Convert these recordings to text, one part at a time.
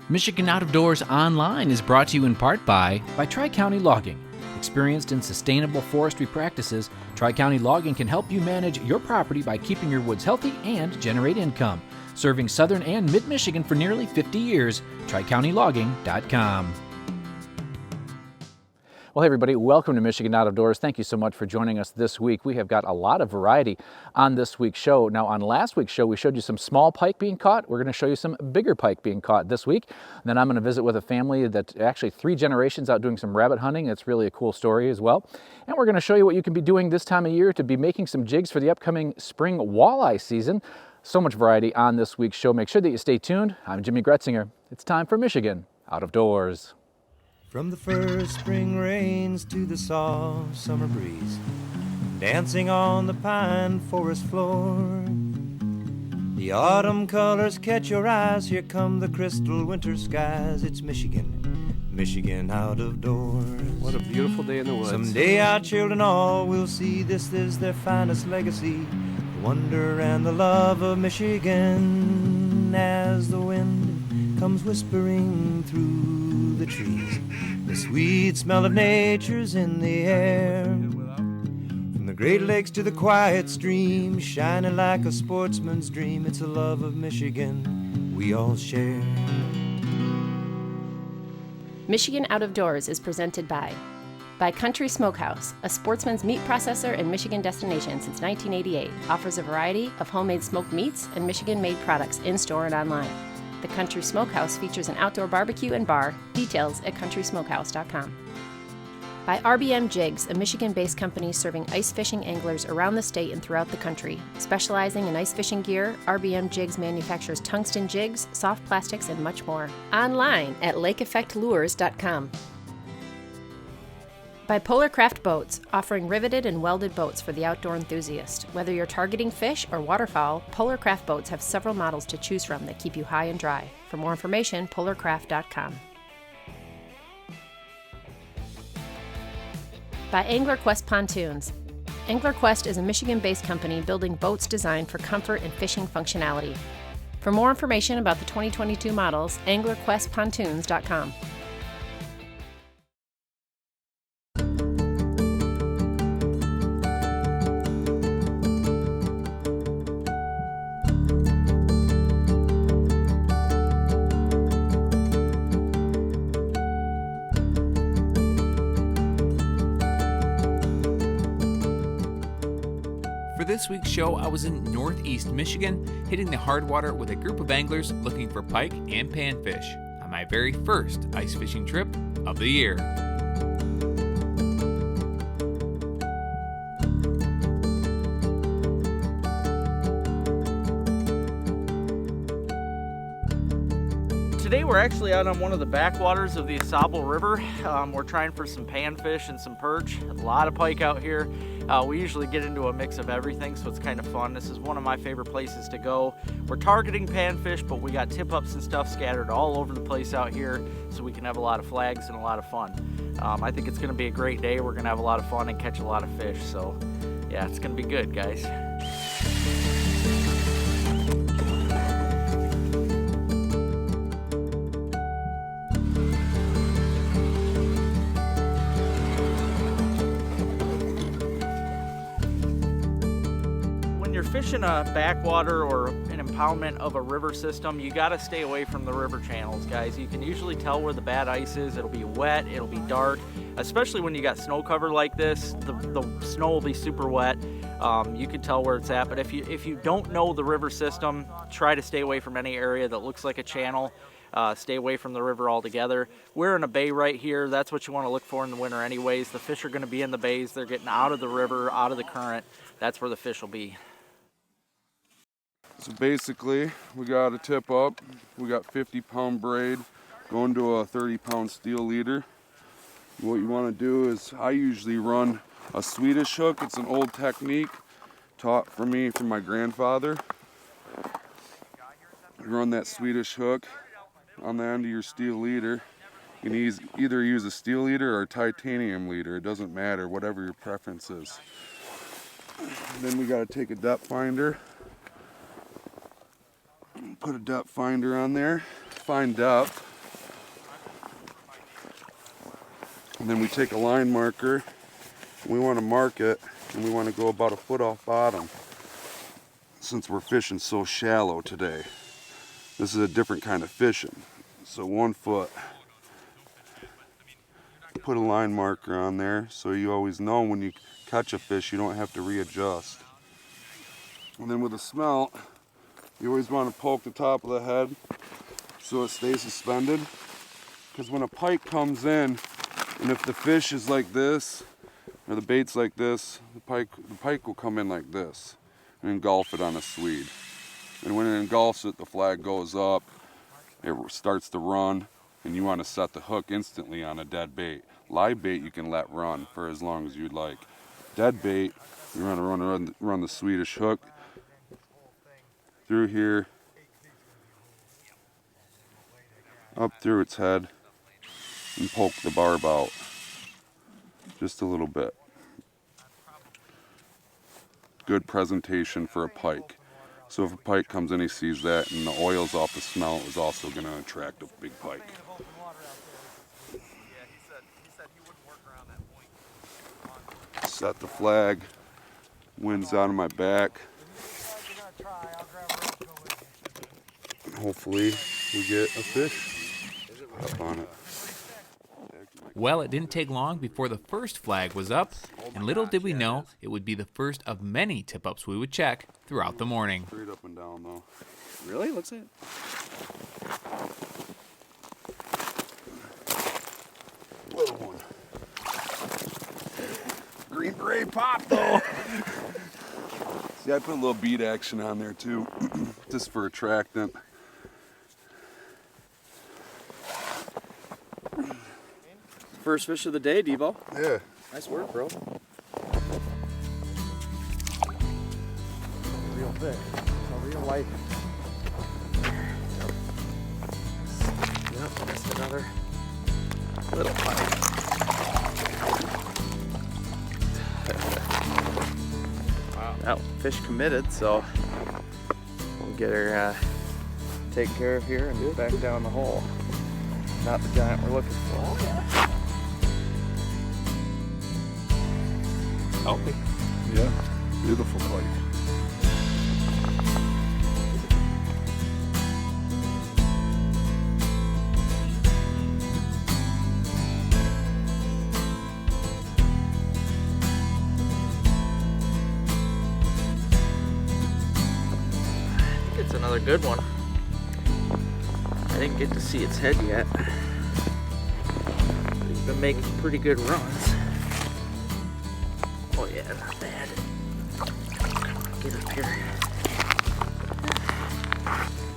Michigan Out of Doors Online is brought to you in part by Tri-County Logging. Experienced in sustainable forestry practices, Tri-County Logging can help you manage your property by keeping your woods healthy and generate income. Serving southern and mid-Michigan for nearly 50 years, TriCountyLogging.com. Well, hey everybody, welcome to Michigan Out of Doors. Thank you so much for joining us this week. We have got a lot of variety on this week's show. Now, on last week's show, we showed you some small pike being caught. We're going to show you some bigger pike being caught this week. And then I'm going to visit with a family that's actually 3 generations out doing some rabbit hunting. It's really a cool story as well. And we're going to show you what you can be doing this time of year to be making some jigs for the upcoming spring walleye season. So much variety on this week's show. Make sure that you stay tuned. I'm Jimmy Gretzinger. It's time for Michigan Out of Doors. From the first spring rains to the soft summer breeze, dancing on the pine forest floor, the autumn colors catch your eyes. Here come the crystal winter skies. It's Michigan, Michigan out of doors. What a beautiful day in the woods. Someday our children all will see this is their finest legacy, the wonder and the love of Michigan. As the wind comes whispering through the trees, the sweet smell of nature's in the air. From the Great Lakes to the quiet stream, shining like a sportsman's dream. It's a love of Michigan we all share. Michigan Out of Doors is presented by Country Smokehouse, a sportsman's meat processor and Michigan destination since 1988. Offers a variety of homemade smoked meats and Michigan-made products in-store and online. The Country Smokehouse features an outdoor barbecue and bar. Details at countrysmokehouse.com. By RBM Jigs, a Michigan-based company serving ice fishing anglers around the state and throughout the country. Specializing in ice fishing gear, RBM Jigs manufactures tungsten jigs, soft plastics, and much more. Online at lakeeffectlures.com. By Polar Craft Boats, offering riveted and welded boats for the outdoor enthusiast. Whether you're targeting fish or waterfowl, Polar Craft Boats have several models to choose from that keep you high and dry. For more information, polarcraft.com. By AnglerQuest Pontoons. AnglerQuest is a Michigan-based company building boats designed for comfort and fishing functionality. For more information about the 2022 models, anglerquestpontoons.com. For this week's show, I was in Northeast Michigan, hitting the hardwater with a group of anglers looking for pike and panfish on my very first ice fishing trip of the year. Today we're actually out on one of the backwaters of the AuSable River. We're trying for some panfish and some perch. A lot of pike out here. We usually get into a mix of everything, so it's kind of fun. This is one of my favorite places to go. We're targeting panfish, but we got tip-ups and stuff scattered all over the place out here, so we can have a lot of flags and a lot of fun. I think it's going to be a great day. We're going to have a lot of fun and catch a lot of fish, so yeah, it's going to be good, guys. Fishing a backwater or an impoundment of a river system, you got to stay away from the river channels, guys. You can usually tell where the bad ice is. It'll be wet, it'll be dark, especially when you got snow cover like this. The snow will be super wet. You can tell where it's at, but if you don't know the river system, try to stay away from any area that looks like a channel. Stay away from the river altogether. We're in a bay right here. That's what you want to look for in the winter anyways. The fish are going to be in the bays. They're getting out of the river, out of the current. That's where the fish will be. So basically, we got a tip up. We got 50-pound braid going to a 30-pound steel leader. What you want to do is, I usually run a Swedish hook. It's an old technique taught for me from my grandfather. You run that Swedish hook on the end of your steel leader. You can either use a steel leader or a titanium leader. It doesn't matter, whatever your preference is. Then we got to take a depth finder. Put a depth finder on there. Find depth. And then we take a line marker, and we want to mark it, and we want to go about a foot off bottom. Since we're fishing so shallow today, this is a different kind of fishing. So 1 foot. Put a line marker on there so you always know when you catch a fish you don't have to readjust. And then with a smelt, you always want to poke the top of the head so it stays suspended. Because when a pike comes in, and if the fish is like this, or the bait's like this, the pike will come in like this and engulf it on a Swede. And when it engulfs it, the flag goes up, it starts to run, and you want to set the hook instantly on a dead bait. Live bait you can let run for as long as you'd like. Dead bait, you want to run the Swedish hook through here, up through its head, and poke the barb out just a little bit. Good presentation for a pike. So if a pike comes in, he sees that, and the oils off the smelt is also going to attract a big pike. Set the flag, wind's out of my back. Hopefully we get a fish up on it. Well, it didn't take long before the first flag was up, and little did we know it would be the first of many tip-ups we would check throughout the morning. Straight up and down though. Really? Looks it. Little one. Green beret pop though. See, I put a little bead action on there too, just for attractant. First fish of the day, Devo. Yeah. Nice work, bro. Real fish. A real life. Yep, just another little pike. Wow. Well, fish committed, so we'll get her taken care of here and back down the hole. Not the giant we're looking for. Healthy. Yeah. Beautiful pike. It's another good one. I didn't get to see its head yet. But he's been making pretty good runs. Oh yeah, not bad. Get up here.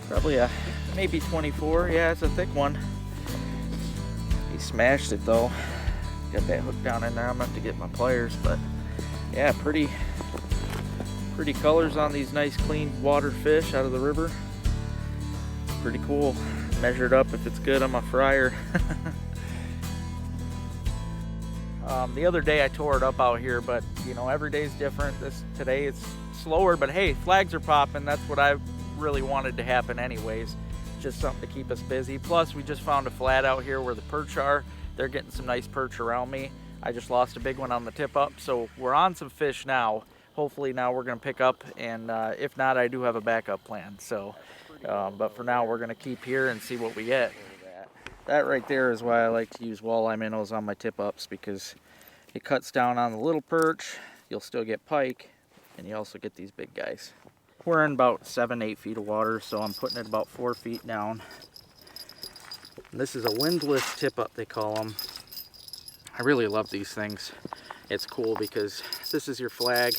Probably a maybe 24. Yeah, it's a thick one. He smashed it though. Got that hook down in there. I'm gonna have to get my pliers, but yeah, pretty colors on these nice clean water fish out of the river. Pretty cool. Measured up if it's good on my fryer. The other day I tore it up out here, but you know, every day's different. Today it's slower, but hey, flags are popping. That's what I really wanted to happen anyways. Just something to keep us busy. Plus we just found a flat out here where the perch are. They're getting some nice perch around me. I just lost a big one on the tip up, so we're on some fish now. Hopefully now we're gonna pick up, and if not, I do have a backup plan. So, but for now we're gonna keep here and see what we get. That right there is why I like to use walleye minnows on my tip ups, because it cuts down on the little perch. You'll still get pike, and you also get these big guys. We're in about 7-8 feet of water, so I'm putting it about 4 feet down. And this is a windless tip up, they call them. I really love these things. It's cool because this is your flag.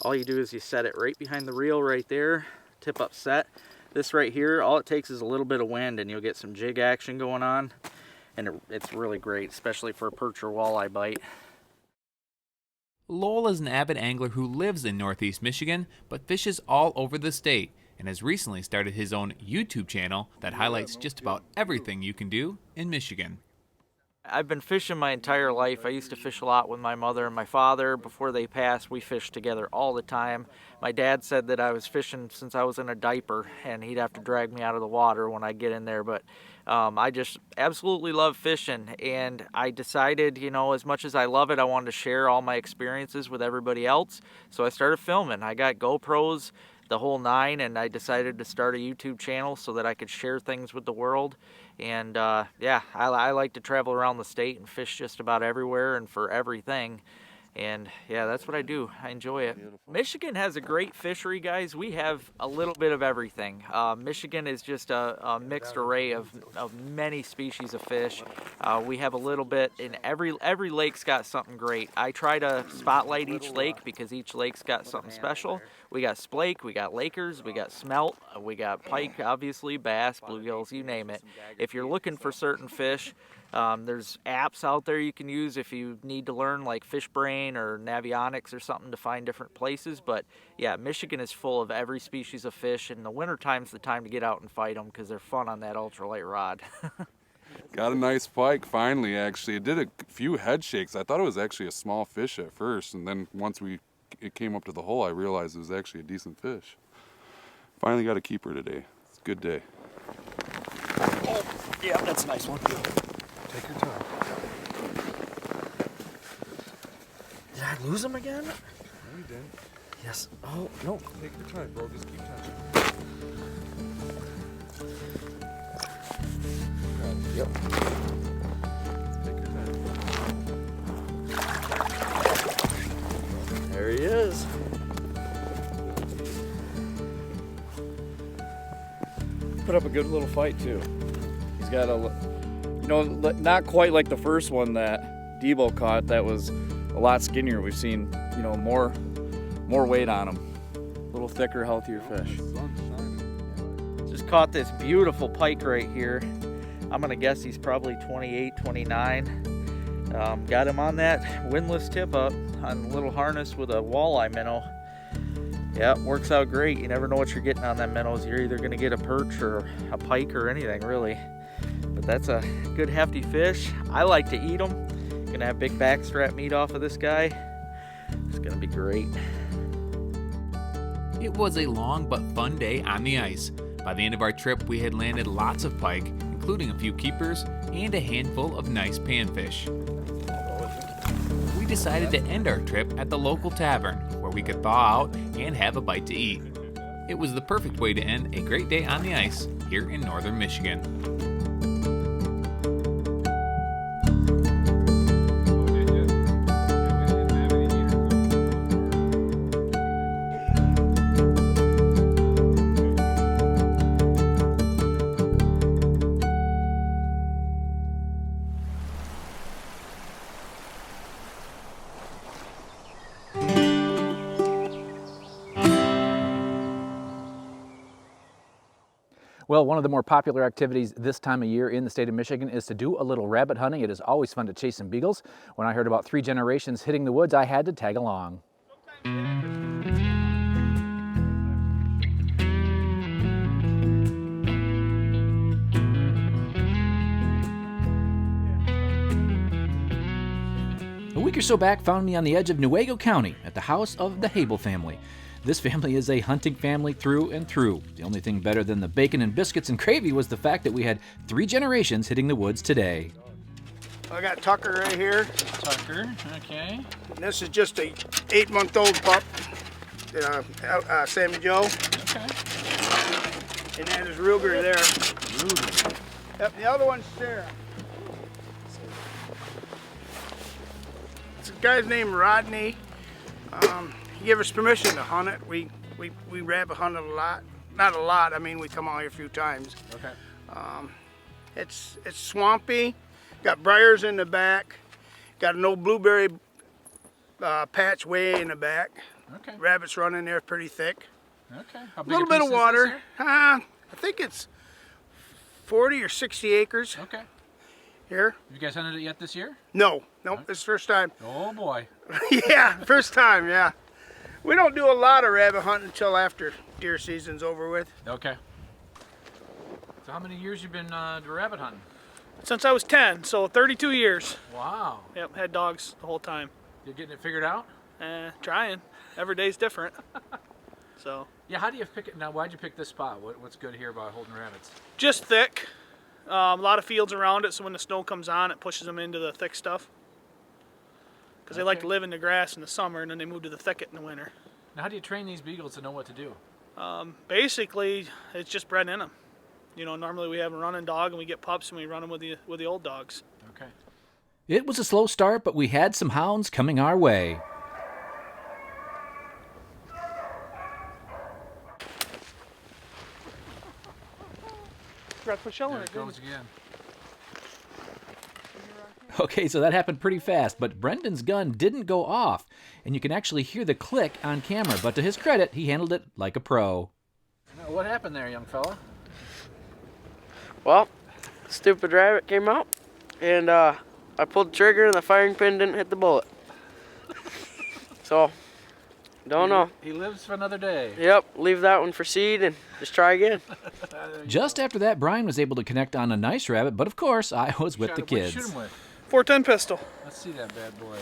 All you do is you set it right behind the reel right there, tip up set. This right here, all it takes is a little bit of wind and you'll get some jig action going on. And it's really great, especially for a perch or walleye bite. Lowell is an avid angler who lives in Northeast Michigan, but fishes all over the state, and has recently started his own YouTube channel that highlights just about everything you can do in Michigan. I've been fishing my entire life. I used to fish a lot with my mother and my father. Before they passed, we fished together all the time. My dad said that I was fishing since I was in a diaper, and he'd have to drag me out of the water when I get in there. But I just absolutely love fishing, and I decided, you know, as much as I love it, I wanted to share all my experiences with everybody else. So I started filming. I got GoPros, the whole nine, and I decided to start a YouTube channel so that I could share things with the world. And yeah, I like to travel around the state and fish just about everywhere and for everything. And yeah, that's what I do. I enjoy it. Michigan has a great fishery, guys. We have a little bit of everything. Michigan is just a mixed array of many species of fish. We have a little bit in every lake's got something great. I try to spotlight each lake because each lake's got something special. We got splake, we got lakers, we got smelt, we got pike, obviously, bass, bluegills, you name it. If you're looking for certain fish, there's apps out there you can use if you need to learn, like FishBrain or Navionics or something, to find different places. But yeah, Michigan is full of every species of fish, and the wintertime's the time to get out and fight them because they're fun on that ultralight rod. Got a nice pike finally, actually. It did a few head shakes. I thought it was actually a small fish at first, and then once it came up to the hole, I realized it was actually a decent fish. Finally got a keeper today. It's a good day. Oh, yeah, that's a nice one. Take your time. Did I lose him again? No, you didn't. Yes. Oh, no. Take your time, bro. Just keep touching. Yep. Take your time. There he is. Put up a good little fight, too. He's got you know, not quite like the first one that Debo caught. That was a lot skinnier. We've seen, you know, more weight on him. A little thicker, healthier fish. Just caught this beautiful pike right here. I'm gonna guess he's probably 28, 29. Got him on that windlass tip up on a little harness with a walleye minnow. Yeah, works out great. You never know what you're getting on that minnows. You're either gonna get a perch or a pike or anything, really. But that's a good hefty fish. I like to eat them. Gonna have big backstrap meat off of this guy. It's gonna be great. It was a long but fun day on the ice. By the end of our trip, we had landed lots of pike, including a few keepers and a handful of nice panfish. We decided to end our trip at the local tavern, where we could thaw out and have a bite to eat. It was the perfect way to end a great day on the ice here in northern Michigan. Well, one of the more popular activities this time of year in the state of Michigan is to do a little rabbit hunting. It is always fun to chase some beagles. When I heard about 3 generations hitting the woods, I had to tag along. A week or so back found me on the edge of Newaygo County at the house of the Hable family. This family is a hunting family through and through. The only thing better than the bacon and biscuits and gravy was the fact that we had 3 generations hitting the woods today. I got Tucker right here. Tucker, okay. And this is just a 8-month-old pup, Sammy Joe. Okay. And that is Ruger there. Ruger. Yep, the other one's Sarah. This guy's named Rodney. He gave us permission to hunt it. We rabbit hunted a lot. Not a lot, I mean we come out here a few times. Okay. It's swampy, got briars in the back, got an old blueberry patch way in the back. Okay. Rabbits running there pretty thick. Okay. A little bit of water. I think it's 40 or 60 acres Okay. here. Have you guys hunted it yet this year? No, this is the first time. Oh boy. Yeah, first time, yeah. We don't do a lot of rabbit hunting until after deer season's over with. Okay. So how many years you been rabbit hunting? Since I was 10, so 32 years. Wow. Yep, had dogs the whole time. You're getting it figured out? Trying. Every day's different. So. Yeah, how do you pick it? Now, why'd you pick this spot? What's good here about holding rabbits? Just thick. A lot of fields around it, so when the snow comes on, it pushes them into the thick stuff. Because they like to live in the grass in the summer, and then they move to the thicket in the winter. Now, how do you train these beagles to know what to do? Basically, it's just bred in them. You know, normally we have a running dog, and we get pups, and we run them with the old dogs. Okay. It was a slow start, but we had some hounds coming our way. Forgot to put shell in it. Goes again. Okay, so that happened pretty fast, but Brendan's gun didn't go off, and you can actually hear the click on camera, but to his credit, he handled it like a pro. Now, what happened there, young fella? Well, stupid rabbit came out, and I pulled the trigger, and the firing pin didn't hit the bullet. So, don't know. He lives for another day. Yep, leave that one for seed and just try again. Just after that, Brian was able to connect on a nice rabbit, but of course, I was with the kids. Shoot him with? 410 pistol. Let's see that bad boy.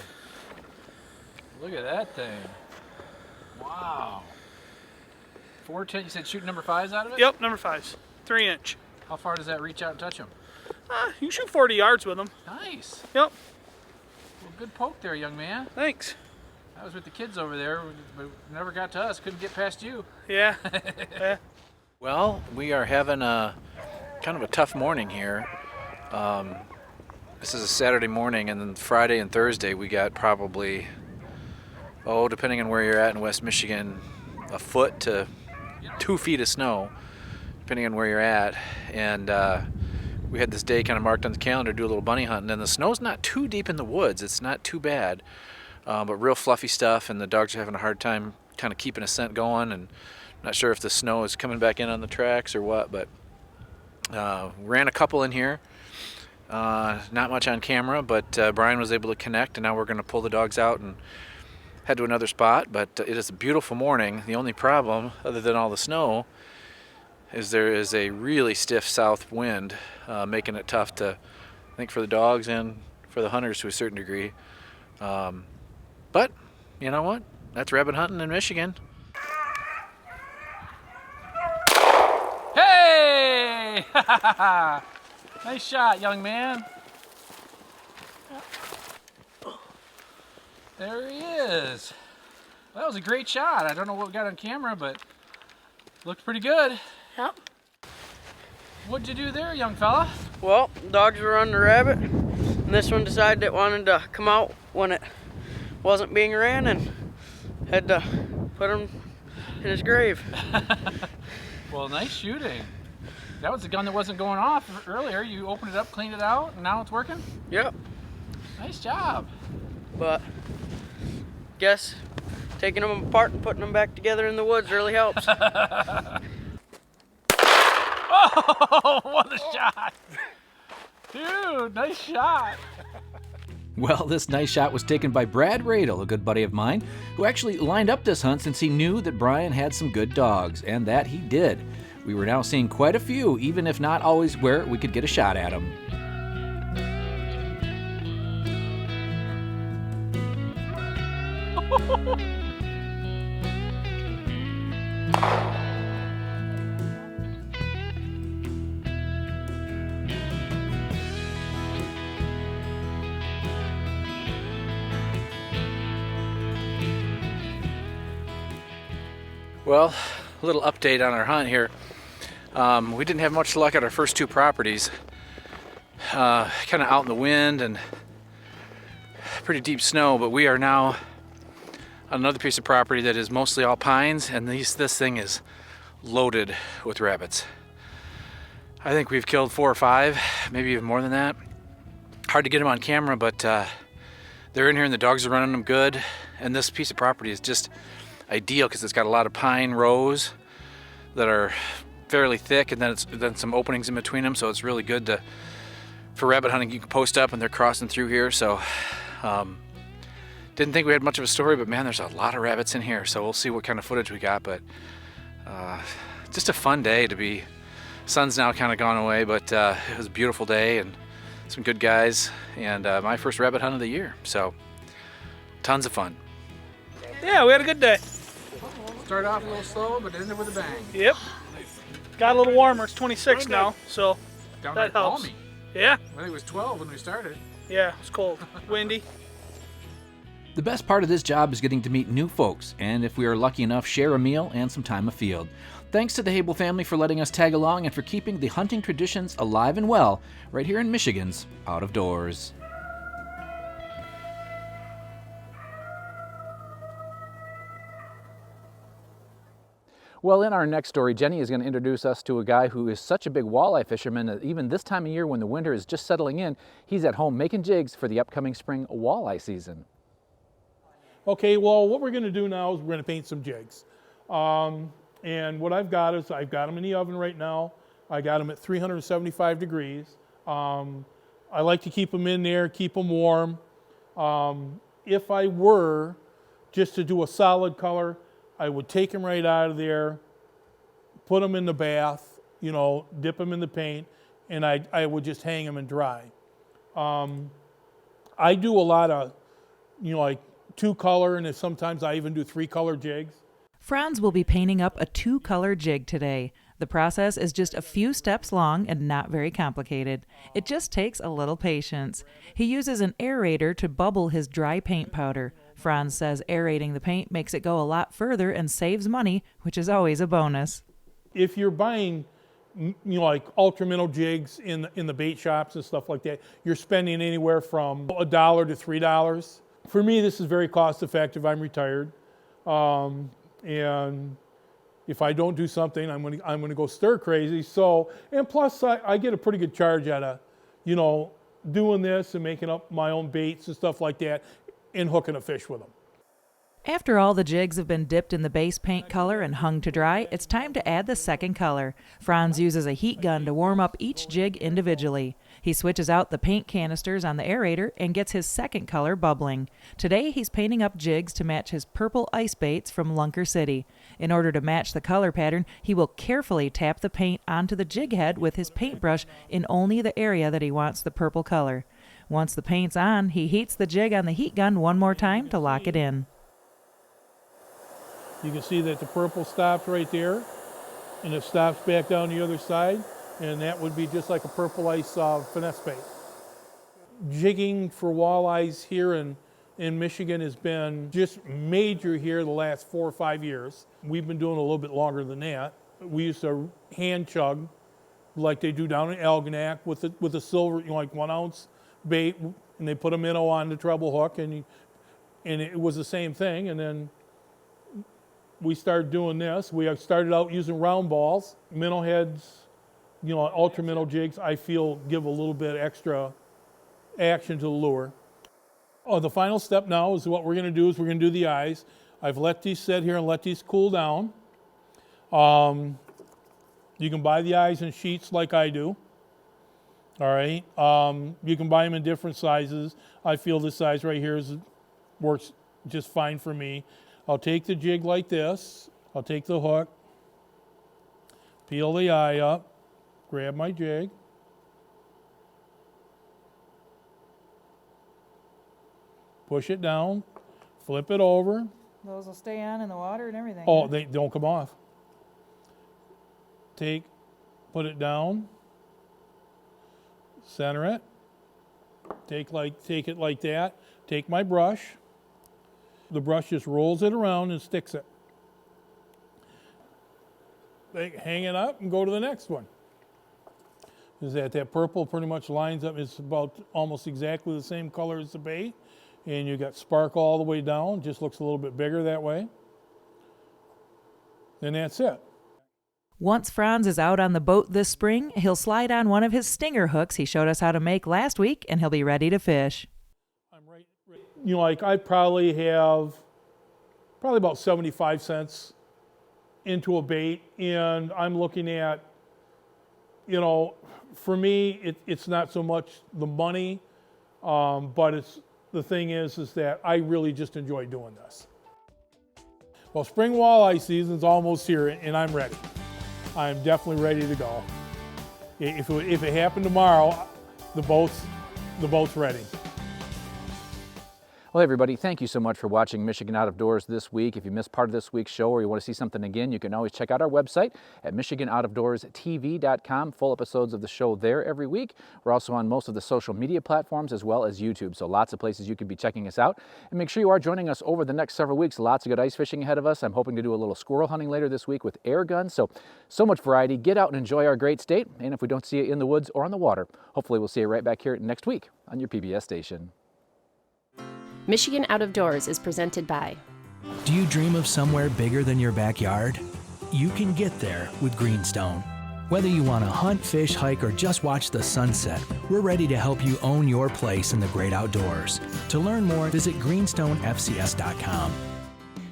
Look at that thing. Wow. 410, you said shoot number 5s out of it? Yep, number 5s. 3-inch. How far does that reach out and touch him? You can shoot 40 yards with them. Nice. Yep. Well, good poke there, young man. Thanks. I was with the kids over there, but never got to us. Couldn't get past you. Yeah. Yeah. Well, we are having a kind of a tough morning here. This is a Saturday morning, and then Friday and Thursday we got probably, depending on where you're at in West Michigan, a foot to 2 feet of snow, depending on where you're at. And we had this day kind of marked on the calendar to do a little bunny hunting, and the snow's not too deep in the woods. It's not too bad, but real fluffy stuff, and the dogs are having a hard time kind of keeping a scent going, and not sure if the snow is coming back in on the tracks or what, but ran a couple in here. Not much on camera, but Brian was able to connect, and now we're going to pull the dogs out and head to another spot. But it is a beautiful morning. The only problem, other than all the snow, is there is a really stiff south wind, making it tough to, I think, for the dogs and for the hunters to a certain degree. But you know what? That's rabbit hunting in Michigan. Hey! Nice shot, young man. There he is. That was a great shot. I don't know what we got on camera, but looked pretty good. Yep. What'd you do there, young fella? Well, dogs were on the rabbit, and this one decided it wanted to come out when it wasn't being ran, and had to put him in his grave. Well, nice shooting. That was the gun that wasn't going off earlier. You opened it up, cleaned it out, and now it's working? Yep. Nice job. But guess taking them apart and putting them back together in the woods really helps. Oh, what a shot. Dude, nice shot. Well, this nice shot was taken by Brad Radel, a good buddy of mine, who actually lined up this hunt since he knew that Brian had some good dogs, and that he did. We were now seeing quite a few, even if not always where we could get a shot at them. Well, a little update on our hunt here. We didn't have much luck at our first 2 properties. Kind of out in the wind and pretty deep snow, but we are now on another piece of property that is mostly all pines, and this thing is loaded with rabbits. I think we've killed 4 or 5, maybe even more than that. Hard to get them on camera, but they're in here and the dogs are running them good. And this piece of property is just ideal because it's got a lot of pine rows that are fairly thick, and then some openings in between them, so it's really good for rabbit hunting. You can post up and they're crossing through here, so didn't think we had much of a story, but man, there's a lot of rabbits in here, so we'll see what kind of footage we got. But just a fun day to be. Sun's now kind of gone away, but it was a beautiful day, and some good guys, and my first rabbit hunt of the year. So, tons of fun. Yeah, we had a good day. Started off a little slow, but ended with a bang. Yep. Got a little warmer. It's 26 now, so Downright that helps. balmy. Yeah. I think it was 12 when we started. Yeah, it's cold, windy. The best part of this job is getting to meet new folks, and if we are lucky enough, share a meal and some time afield. Thanks to the Hable family for letting us tag along and for keeping the hunting traditions alive and well right here in Michigan's Out of Doors. Well, in our next story, Jenny is going to introduce us to a guy who is such a big walleye fisherman that even this time of year when the winter is just settling in, he's at home making jigs for the upcoming spring walleye season. Okay, well, what we're going to do now is we're going to paint some jigs. And what I've got is I've got them in the oven right now. I got them at 375 degrees. I like to keep them in there, keep them warm. If I were just to do a solid color, I would take them right out of there, put them in the bath, you know, dip them in the paint, and I would just hang them and dry. I do a lot of, you know, like 2-color, and sometimes I even do 3-color jigs. Franz will be painting up a 2-color jig today. The process is just a few steps long and not very complicated. It just takes a little patience. He uses an aerator to bubble his dry paint powder. Franz says aerating the paint makes it go a lot further and saves money, which is always a bonus. If you're buying, you know, like ultra-minnow jigs in the bait shops and stuff like that, you're spending anywhere from $1 to $3. For me, this is very cost effective. I'm retired. And if I don't do something, I'm gonna go stir crazy. So, and plus I get a pretty good charge out of, you know, doing this and making up my own baits and stuff like that and hooking a fish with them. After all the jigs have been dipped in the base paint color and hung to dry, it's time to add the second color. Franz uses a heat gun to warm up each jig individually. He switches out the paint canisters on the aerator and gets his second color bubbling. Today he's painting up jigs to match his purple ice baits from Lunker City. In order to match the color pattern, he will carefully tap the paint onto the jig head with his paintbrush in only the area that he wants the purple color. Once the paint's on, he heats the jig on the heat gun one more time to lock it in. You can see that the purple stops right there, and it stops back down the other side, and that would be just like a purple ice finesse bait. Jigging for walleyes here in Michigan has been just major here the last 4 or 5 years. We've been doing a little bit longer than that. We used to hand chug like they do down in Algonac with a silver, you know, like 1 ounce bait, and they put a minnow on the treble hook, and it was the same thing. And then we started doing this. We started out using round balls, minnow heads, you know, ultra minnow jigs. I feel give a little bit extra action to the lure. Oh, the final step now is what we're going to do is we're going to do the eyes. I've let these sit here and let these cool down. You can buy the eyes in sheets like I do. All right. You can buy them in different sizes. I feel this size right here works just fine for me. I'll take the jig like this. I'll take the hook, peel the eye up, grab my jig, push it down, flip it over. Those will stay on in the water and everything. Oh, they don't come off. Put it down, center it, take it like that, take my brush. The brush just rolls it around and sticks it. Hang it up and go to the next one. Is that purple pretty much lines up, it's about almost exactly the same color as the bait. And you got sparkle all the way down, just looks a little bit bigger that way. And that's it. Once Franz is out on the boat this spring, he'll slide on one of his stinger hooks he showed us how to make last week, and he'll be ready to fish. You know, like I probably have about 75 cents into a bait, and I'm looking at, you know, for me, it's not so much the money, but the thing is that I really just enjoy doing this. Well, spring walleye season's almost here, and I'm ready. I'm definitely ready to go. If it happened tomorrow, the boat's the boat's ready. Well, hey everybody, thank you so much for watching Michigan Out of Doors this week. If you missed part of this week's show or you want to see something again, you can always check out our website at michiganoutofdoorstv.com. Full episodes of the show there every week. We're also on most of the social media platforms as well as YouTube, so lots of places you can be checking us out. And make sure you are joining us over the next several weeks. Lots of good ice fishing ahead of us. I'm hoping to do a little squirrel hunting later this week with air guns, so much variety. Get out and enjoy our great state. And if we don't see you in the woods or on the water, hopefully we'll see you right back here next week on your PBS station. Michigan Out of Doors is presented by. Do you dream of somewhere bigger than your backyard? You can get there with Greenstone. Whether you want to hunt, fish, hike, or just watch the sunset, we're ready to help you own your place in the great outdoors. To learn more, visit greenstonefcs.com.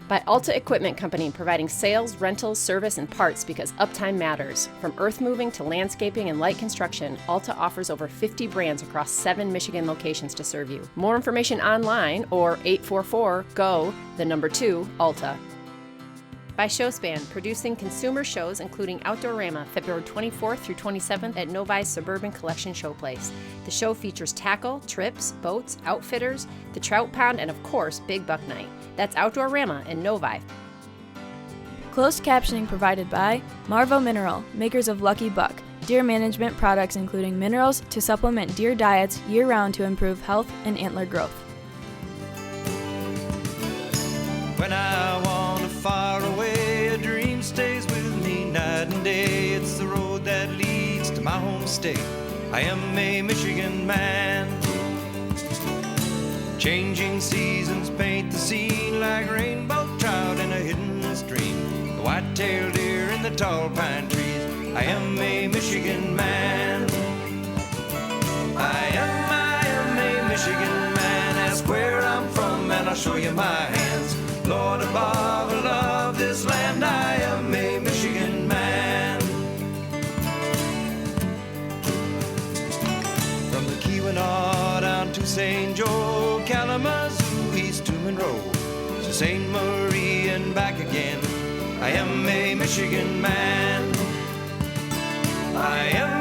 By Alta Equipment Company, providing sales, rentals, service, and parts because uptime matters. From earth moving to landscaping and light construction, Alta offers over 50 brands across 7 Michigan locations to serve you. More information online or 844-GO-2-ALTA. By Showspan, producing consumer shows including Outdoorama, February 24th through 27th at Novi's Suburban Collection Showplace. The show features tackle, trips, boats, outfitters, the trout pond, and of course, Big Buck Night. That's Outdoorama in Novi. Closed captioning provided by Marvo Mineral, makers of Lucky Buck, deer management products including minerals to supplement deer diets year-round to improve health and antler growth. When I wander far away, a dream stays with me night and day. It's the road that leads to my home state. I am a Michigan man. Changing seasons paint the scene like rainbow trout in a hidden stream. The white-tailed deer in the tall pine trees. I am a Michigan man. I am a Michigan man. Ask where I'm from and I'll show you my hands. Lord above, I love this land. I am a Michigan man. From the Keweenaw down to St. Joe, Kalamazoo, East to Monroe, to St. Marie and back again. I am a Michigan man. I am